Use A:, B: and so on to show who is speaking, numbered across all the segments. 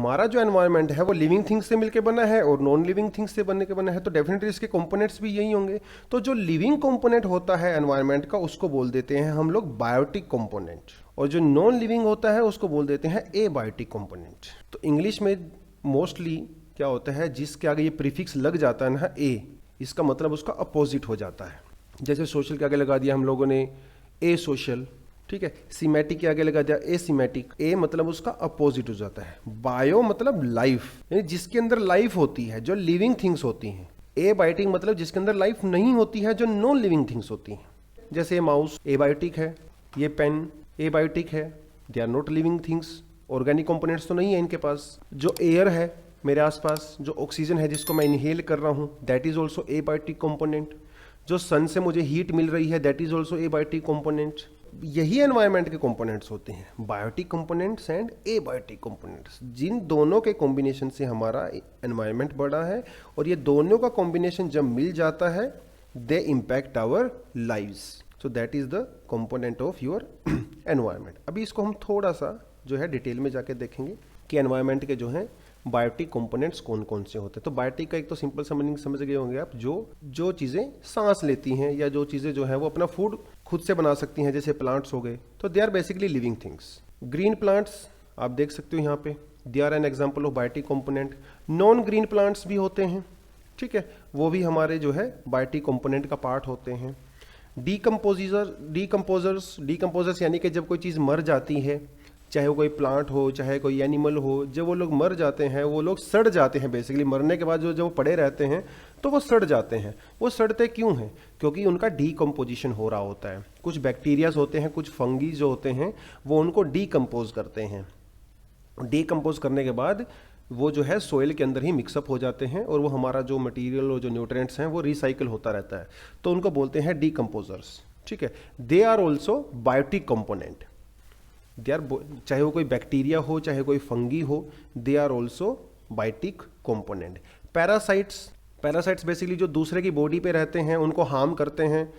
A: हमारा जो एनवायरनमेंट है वो लिविंग थिंग्स से मिलकर बना है और नॉन लिविंग थिंग्स से बनने के बना है, तो डेफिनेटली इसके कंपोनेंट्स भी यही होंगे। तो जो लिविंग कंपोनेंट होता है एनवायरनमेंट का उसको बोल देते हैं हम लोग बायोटिक कंपोनेंट, और जो नॉन लिविंग होता है उसको बोल देते हैं एबायोटिक कंपोनेंट। तो इंग्लिश में मोस्टली क्या होता है, जिसके आगे ये प्रीफिक्स लग जाता है ना ए, इसका मतलब उसका अपोजिट हो जाता है। जैसे सोशल के आगे लगा दिया हम लोगों ने ए सोशल, ठीक है। सीमेटिक के आगे लगा दिया ए सीमेटिक, ए मतलब उसका अपोजिट हो जाता है। बायो मतलब लाइफ, यानी जिसके अंदर लाइफ होती है, जो लिविंग थिंग्स होती हैं। ए बायोटिक मतलब जिसके अंदर लाइफ नहीं होती है, जो नॉन लिविंग थिंग्स होती हैं। जैसे ये माउस ए बायोटिक है, ये पेन ए बायोटिक है, they are not living things, organic components तो नहीं है इनके पास। जो एयर है मेरे आसपास, जो ऑक्सीजन है जिसको मैं इनहेल कर रहा हूँ, that is also a biotic component. जो सन से मुझे हीट मिल रही है, that is also a biotic component. यही एनवायरनमेंट के कंपोनेंट्स होते हैं, biotic components and abiotic components. जिन दोनों के कॉम्बिनेशन से हमारा एनवायरनमेंट बड़ा है, और ये दोनों का कॉम्बिनेशन जब मिल जाता है they impact our lives. So that is the component of your environment. अभी इसको हम थोड़ा सा जो है डिटेल में जाके देखेंगे कि एनवायरनमेंट के जो है बायोटिक कंपोनेंट्स कौन कौन से होते हैं। तो बायोटिक का एक तो सिंपल सा मीनिंग समझ गए होंगे आप, जो चीज़ें सांस लेती हैं या जो चीज़ें जो है वो अपना फूड खुद से बना सकती हैं, जैसे प्लांट्स हो गए, तो they are basically living things. Green plants आप देख सकते हो यहाँ पे, they are an example of biotic component. Non green plants भी होते हैं, ठीक है, वो भी हमारे जो है बायोटिक कंपोनेंट का पार्ट होते हैं। डीकम्पोजर्स यानी कि जब कोई चीज़ मर जाती है, चाहे वो कोई प्लांट हो चाहे कोई एनिमल हो, जब वो लोग मर जाते हैं वो लोग सड़ जाते हैं। बेसिकली मरने के बाद जो पड़े रहते हैं तो वो सड़ जाते हैं। वो सड़ते क्यों हैं? क्योंकि उनका डीकम्पोजिशन हो रहा होता है। कुछ बैक्टीरियाज होते हैं, कुछ फंगी जो होते हैं वो उनको डीकम्पोज करते हैं। डीकम्पोज करने के बाद वो जो है सोइल के अंदर ही मिक्सअप हो जाते हैं, और वो हमारा जो मटीरियल और जो न्यूट्रिएंट्स हैं वो रिसाइकिल होता रहता है, तो उनको बोलते हैं डीकम्पोजर्स, ठीक है। They are also biotic component. They are, चाहे वो कोई बैक्टीरिया हो चाहे कोई फंगी हो, they are also biotic component. Parasites basically जो दूसरे की बॉडी पे रहते हैं, उनको हार्म करते हैं,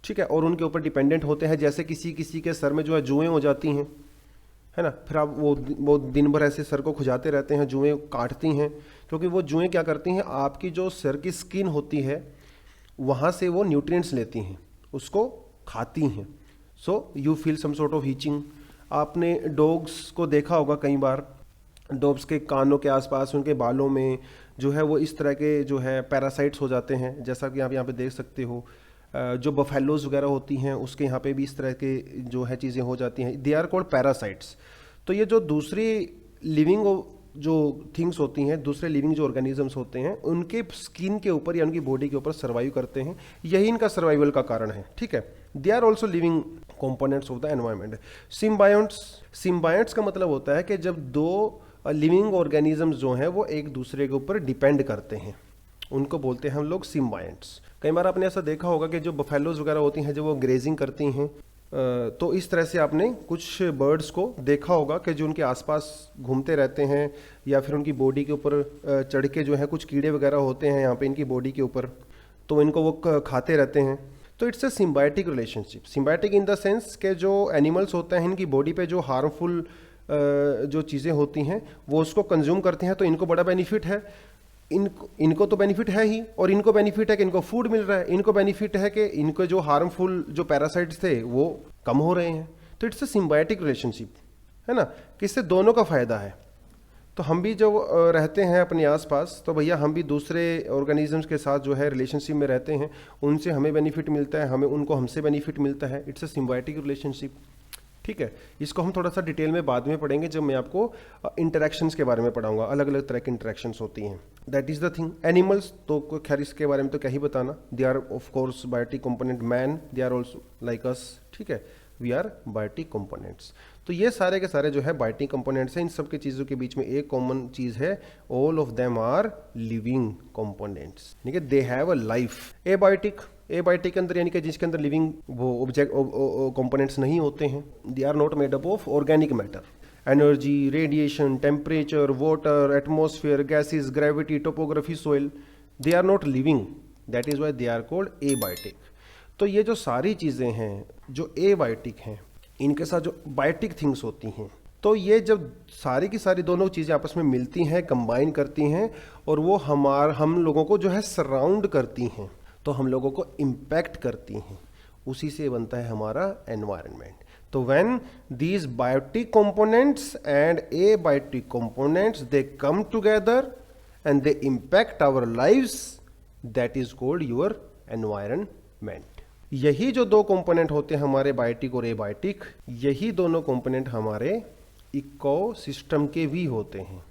A: ठीक है, और उनके ऊपर डिपेंडेंट होते हैं। जैसे किसी के सर में जो है जुएं हो जाती हैं, है ना, फिर आप वो दिन भर ऐसे सर को खुजाते रहते हैं, जुएं काटती हैं, क्योंकि वो जुएं क्या करती हैं, आपकी जो सर की स्किन होती है वहाँ से वो न्यूट्रिएंट्स लेती हैं, उसको खाती हैं। So you feel some sort of itching. आपने डॉग्स को देखा होगा कई बार, डॉग्स के कानों के आसपास, उनके बालों में जो है वो इस तरह के जो है पैरासाइट्स हो जाते हैं, जैसा कि आप यहाँ पे देख सकते हो। जो बफेलोज वगैरह होती हैं उसके यहाँ पे भी इस तरह के जो है चीज़ें हो जाती हैं, दे आर कॉल्ड पैरासाइट्स। तो ये जो दूसरी लिविंग जो थिंग्स होती हैं, दूसरे लिविंग जो ऑर्गेनिजम्स होते हैं, उनके स्किन के ऊपर या उनकी बॉडी के ऊपर सर्वाइव करते हैं, यही इनका सर्वाइवल का कारण है, ठीक है। They are also living components of the environment. Symbiotes का मतलब होता है कि जब दो लिविंग ऑर्गेनिजम्स जो हैं वो एक दूसरे के ऊपर डिपेंड करते हैं, उनको बोलते हैं हम लोग सिम्बायोट्स। कई बार आपने ऐसा देखा होगा कि जो बफेलोज वगैरह होती हैं जब वो ग्रेजिंग करती हैं, तो इस तरह से आपने कुछ बर्ड्स को देखा होगा कि जो उनके आसपास घूमते रहते हैं, या फिर उनकी बॉडी के ऊपर चढ़ के जो है कुछ कीड़े वगैरह होते हैं यहाँ पे इनकी बॉडी के ऊपर, तो इनको वो खाते रहते हैं। तो it's a symbiotic relationship. Symbiotic in the sense के जो एनिमल्स होते हैं इनकी बॉडी पे जो हार्मफुल जो चीज़ें होती हैं वो उसको कंज्यूम करते हैं, तो इनको बड़ा बेनिफिट है। इनको तो बेनिफिट है ही, और इनको बेनिफिट है कि इनको फूड मिल रहा है, इनको बेनिफिट है कि इनको जो हार्मफुल जो पैरासाइट्स थे वो कम हो रहे हैं। तो इट्स अ सिम्बायोटिक रिलेशनशिप, है ना, कि इससे दोनों का फ़ायदा है। तो हम भी जो रहते हैं अपने आसपास, तो भैया हम भी दूसरे ऑर्गेनिजम्स के साथ जो है रिलेशनशिप में रहते हैं, उनसे हमें बेनिफिट मिलता है, हमें उनको हमसे बेनिफिट मिलता है। इट्स अ सिम्बायोटिक रिलेशनशिप, ठीक है। इसको हम थोड़ा सा डिटेल में बाद में पढ़ेंगे जब मैं आपको इंटरेक्शंस के बारे में पढ़ाऊंगा, अलग अलग तरह की इंटरेक्शंस होती हैं। That is the thing. Animals तो खैर इसके बारे में तो क्या ही बताना, they are of course biotic component. Man, they are also like us, ठीक है, वी आर बायोटिक कंपोनेंट्स। तो ये सारे के सारे जो है बायोटिक कंपोनेंट्स हैं। इन सब की चीज़ों के बीच में एक कॉमन चीज़ है, all of them are living components, ठीक है, they have a life. Abiotic के अंदर यानी कि जिसके अंदर लिविंग वो ऑब्जेक्ट कंपोनेंट्स नहीं होते हैं, they are not made up of organic matter. Energy, radiation, temperature, water, atmosphere, gases, gravity, topography, soil, they are not living, that is why they are called abiotic. तो ये जो सारी चीज़ें हैं जो एबायोटिक हैं, इनके साथ जो बायोटिक थिंग्स होती हैं, तो ये जब सारी की सारी दोनों चीज़ें आपस में मिलती हैं, कंबाइन करती हैं, और वो हम लोगों को जो है सराउंड करती हैं, तो हम लोगों को इम्पैक्ट करती हैं, उसी से बनता है हमारा एनवायरनमेंट। तो when these biotic components and abiotic components they come together and they impact our lives, that is called your environment. यही जो दो कंपोनेंट होते हैं हमारे बायोटिक और एबायोटिक, यही दोनों कंपोनेंट हमारे इकोसिस्टम के भी होते हैं।